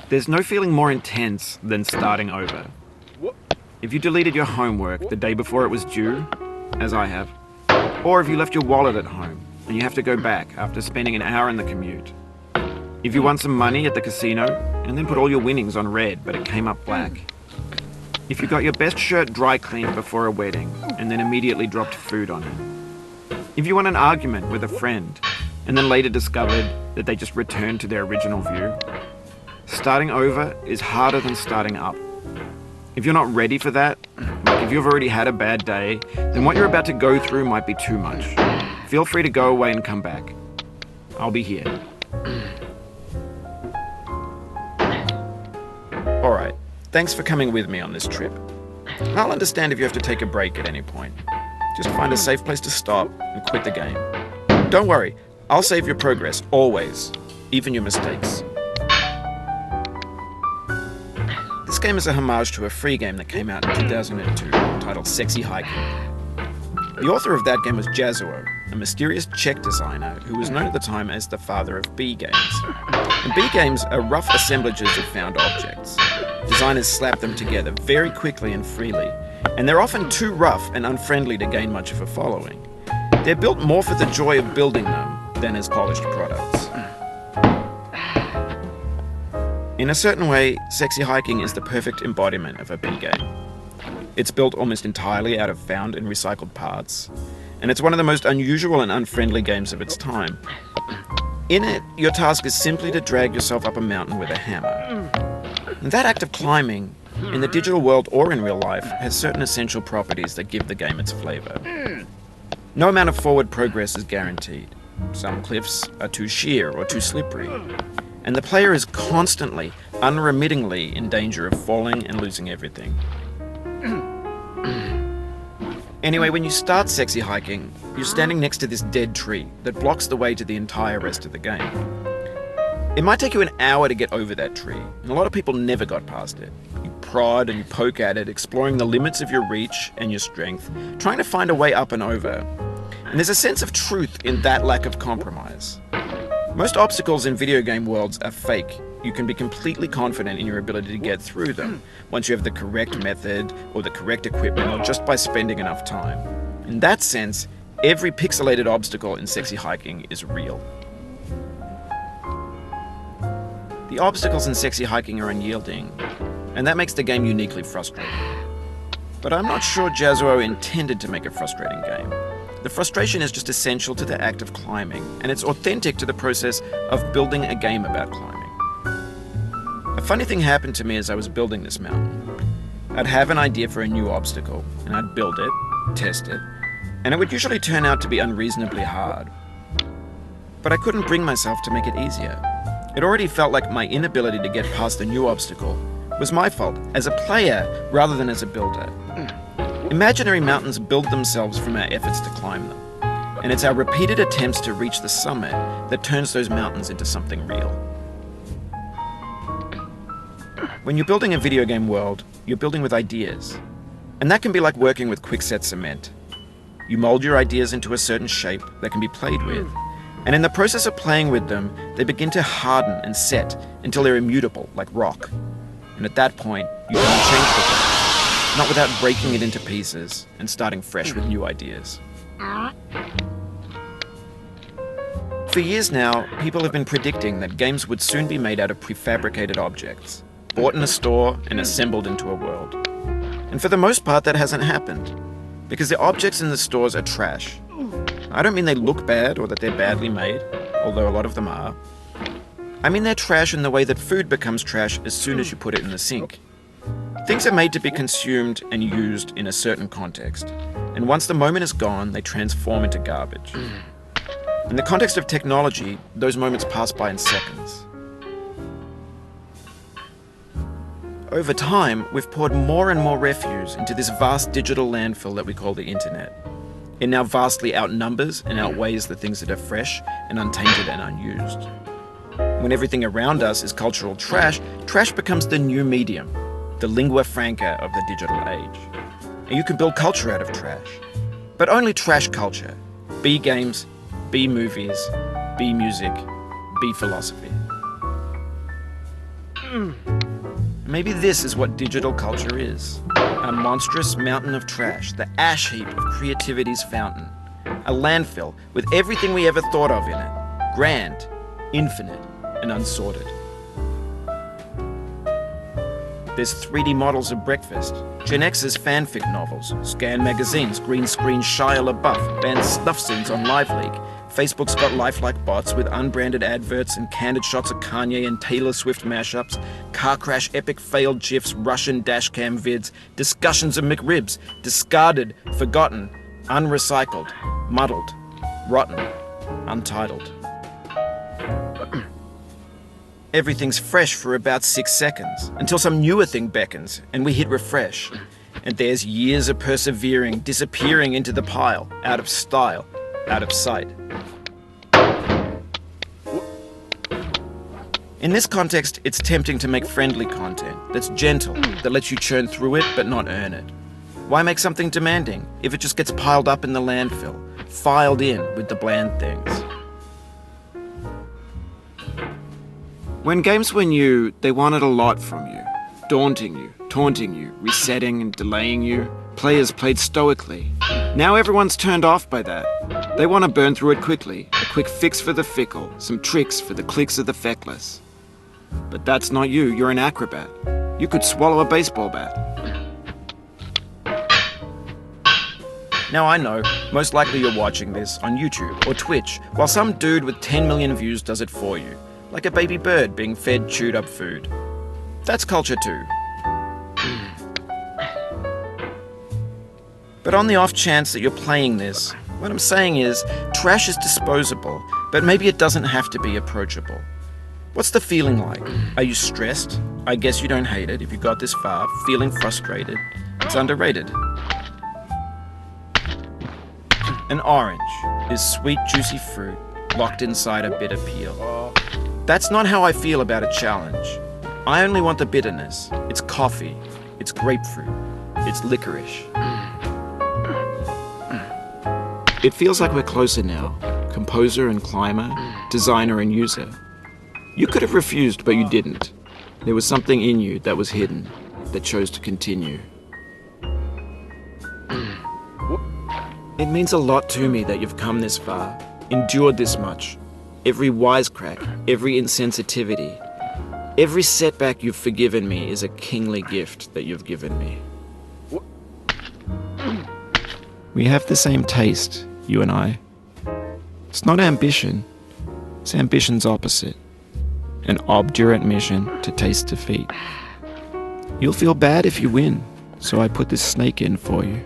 There's no feeling more intense than starting over. If you deleted your homework the day before it was due, as I have, or if you left your wallet at home and you have to go back after spending an hour in the commute. If you won some money at the casino and then put all your winnings on red but it came up black. If you got your best shirt dry cleaned before a wedding and then immediately dropped food on it. If you won an argument with a friend and then later discovered that they just returned to their original view. Starting over is harder than starting up. If you're not ready for that, like if you've already had a bad day, then what you're about to go through might be too much. Feel free to go away and come back. I'll be here. Alright, thanks for coming with me on this trip. I'll understand if you have to take a break at any point. Just find a safe place to stop and quit the game. Don't worry, I'll save your progress, always, even your mistakes. This game is a homage to a free game that came out in 2002 titled Sexy Hiking. The author of that game was Jazuo, a mysterious Czech designer who was known at the time as the father of B games. And B games are rough assemblages of found objects. Designers slap them together very quickly and freely, and they're often too rough and unfriendly to gain much of a following. They're built more for the joy of building them than as polished products. In a certain way, Sexy Hiking is the perfect embodiment of a B game. It's built almost entirely out of found and recycled parts, and it's one of the most unusual and unfriendly games of its time. In it, your task is simply to drag yourself up a mountain with a hammer. And that act of climbing, in the digital world or in real life, has certain essential properties that give the game its flavor. No amount of forward progress is guaranteed. Some cliffs are too sheer or too slippery, and the player is constantly, unremittingly in danger of falling and losing everything. Anyway, when you start Sexy Hiking, you're standing next to this dead tree that blocks the way to the entire rest of the game. It might take you an hour to get over that tree, and a lot of people never got past it. You prod and you poke at it, exploring the limits of your reach and your strength, trying to find a way up and over. And there's a sense of truth in that lack of compromise. Most obstacles in video game worlds are fake. You can be completely confident in your ability to get through them once you have the correct method or the correct equipment or just by spending enough time. In that sense, every pixelated obstacle in Sexy Hiking is real. The obstacles in Sexy Hiking are unyielding, and that makes the game uniquely frustrating. But I'm not sure Jazuo intended to make a frustrating game. The frustration is just essential to the act of climbing, and it's authentic to the process of building a game about climbing. A funny thing happened to me as I was building this mountain. I'd have an idea for a new obstacle, and I'd build it, test it, and it would usually turn out to be unreasonably hard. But I couldn't bring myself to make it easier. It already felt like my inability to get past the new obstacle was my fault as a player rather than as a builder. Imaginary mountains build themselves from our efforts to climb them, and it's our repeated attempts to reach the summit that turns those mountains into something real. When you're building a video game world, you're building with ideas, and that can be like working with quickset cement. You mold your ideas into a certain shape that can be played with, and in the process of playing with them, they begin to harden and set until they're immutable, like rock. And at that point, you can't change the game, not without breaking it into pieces and starting fresh with new ideas. For years now, people have been predicting that games would soon be made out of prefabricated objects, bought in a store and assembled into a world. And for the most part, that hasn't happened, because the objects in the stores are trash. I don't mean they look bad or that they're badly made, although a lot of them are. I mean they're trash in the way that food becomes trash as soon as you put it in the sink. Things are made to be consumed and used in a certain context, and once the moment is gone, they transform into garbage. In the context of technology, those moments pass by in seconds. Over time, we've poured more and more refuse into this vast digital landfill that we call the internet. It now vastly outnumbers and outweighs the things that are fresh and untainted and unused. When everything around us is cultural trash, trash becomes the new medium, the lingua franca of the digital age. And you can build culture out of trash. But only trash culture. B games, B movies, B music, B philosophy. Maybe this is what digital culture is. A monstrous mountain of trash, the ash heap of creativity's fountain. A landfill with everything we ever thought of in it. Grand, infinite, and unsorted. There's 3D models of breakfast, Gen X's fanfic novels, Scan magazines, green screen Shia LaBeouf, banned snuff scenes on LiveLeak. Facebook's got lifelike bots with unbranded adverts and candid shots of Kanye and Taylor Swift mashups, car crash epic failed GIFs, Russian dashcam vids, discussions of McRibs, discarded, forgotten, unrecycled, muddled, rotten, untitled. Everything's fresh for about 6 seconds, until some newer thing beckons, and we hit refresh. And there's years of persevering, disappearing into the pile, out of style, out of sight. In this context, it's tempting to make friendly content that's gentle, that lets you churn through it but not earn it. Why make something demanding if it just gets piled up in the landfill, filed in with the bland things? When games were new, they wanted a lot from you. Daunting you, taunting you, resetting and delaying you. Players played stoically. Now everyone's turned off by that. They want to burn through it quickly. A quick fix for the fickle, some tricks for the clicks of the feckless. But that's not you, you're an acrobat. You could swallow a baseball bat. Now I know, most likely you're watching this on YouTube or Twitch, while some dude with 10 million views does it for you. Like a baby bird being fed chewed up food. That's culture too. But on the off chance that you're playing this, what I'm saying is, trash is disposable, but maybe it doesn't have to be approachable. What's the feeling like? Are you stressed? I guess you don't hate it if you got this far. Feeling frustrated? It's underrated. An orange is sweet, juicy fruit locked inside a bitter peel. That's not how I feel about a challenge. I only want the bitterness. It's coffee. It's grapefruit. It's licorice. It feels like we're closer now. Composer and climber, designer and user. You could have refused, but you didn't. There was something in you that was hidden, that chose to continue. It means a lot to me that you've come this far, endured this much. Every wisecrack, every insensitivity, every setback you've forgiven me is a kingly gift that you've given me. We have the same taste, you and I. It's not ambition, it's ambition's opposite. An obdurate mission to taste defeat. You'll feel bad if you win, so I put this snake in for you.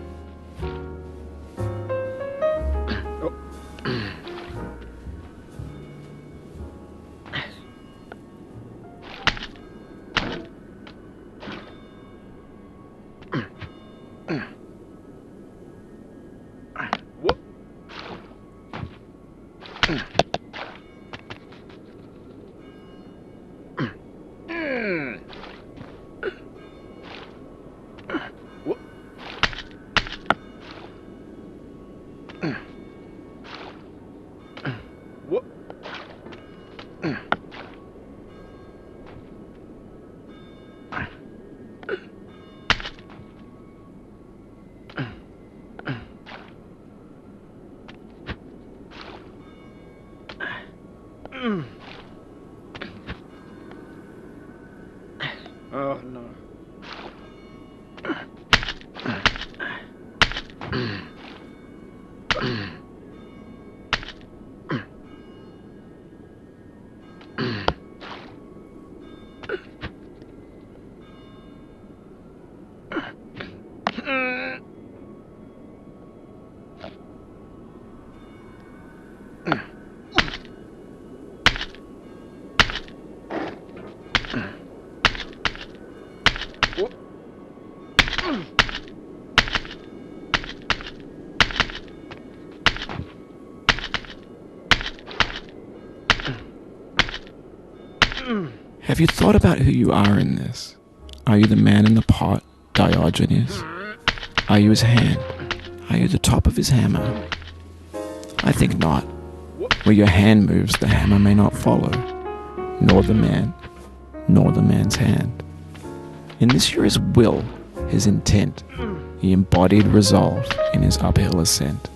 Oh no. Have you thought about who you are in this? Are you the man in the pot, Diogenes? Are you his hand? Are you the top of his hammer? I think not. Where your hand moves, the hammer may not follow, nor the man, nor the man's hand. And this here is will, his intent, the embodied resolve in his uphill ascent.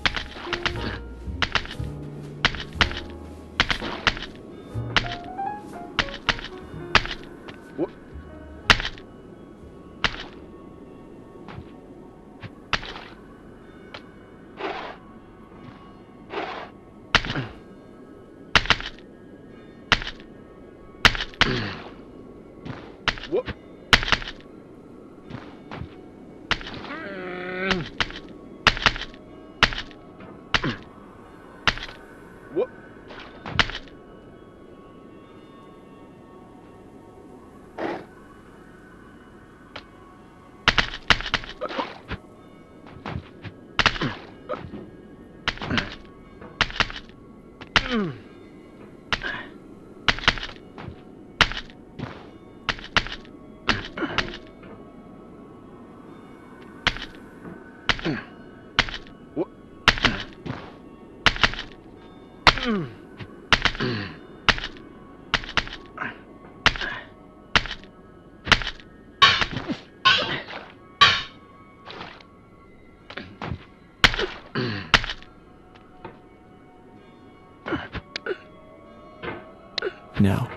Now,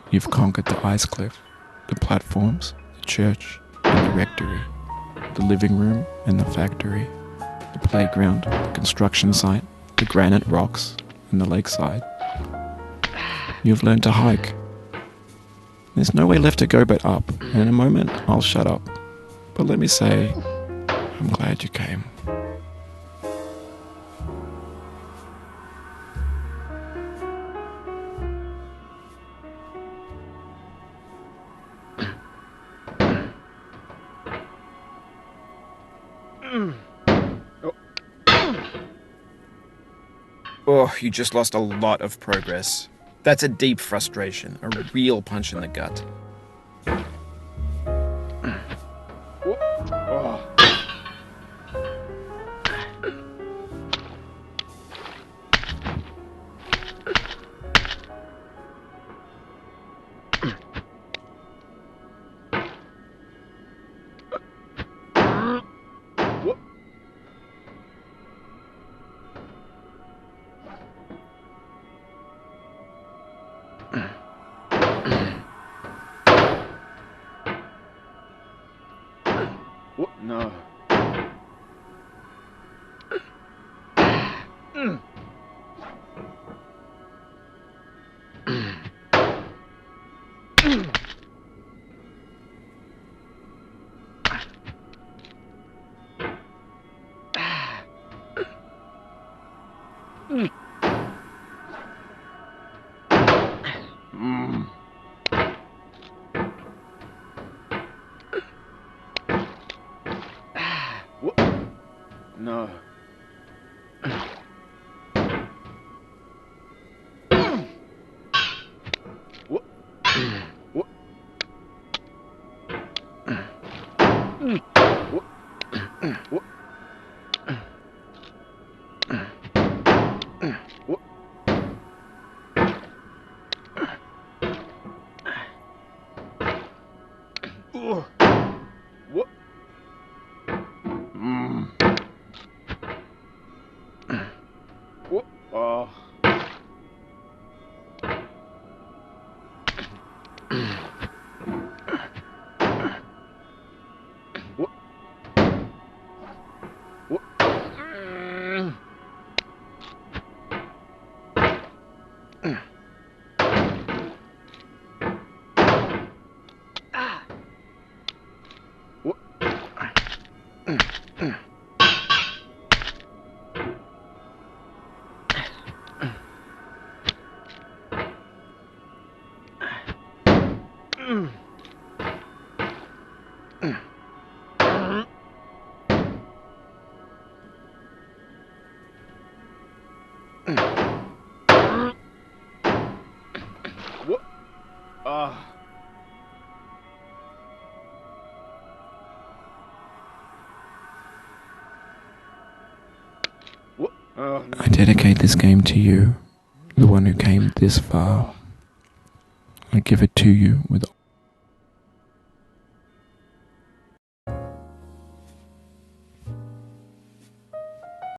you've conquered the ice cliff, the platforms, the church, and the rectory, the living room and the factory, the playground, the construction site, the granite rocks, and the lakeside. You've learned to hike. There's no way left to go but up, and in a moment I'll shut up. But let me say, I'm glad you came. Oh, you just lost a lot of progress. That's a deep frustration, a real punch in the gut. No. No. I dedicate this game to you, the one who came this far. I give it to you with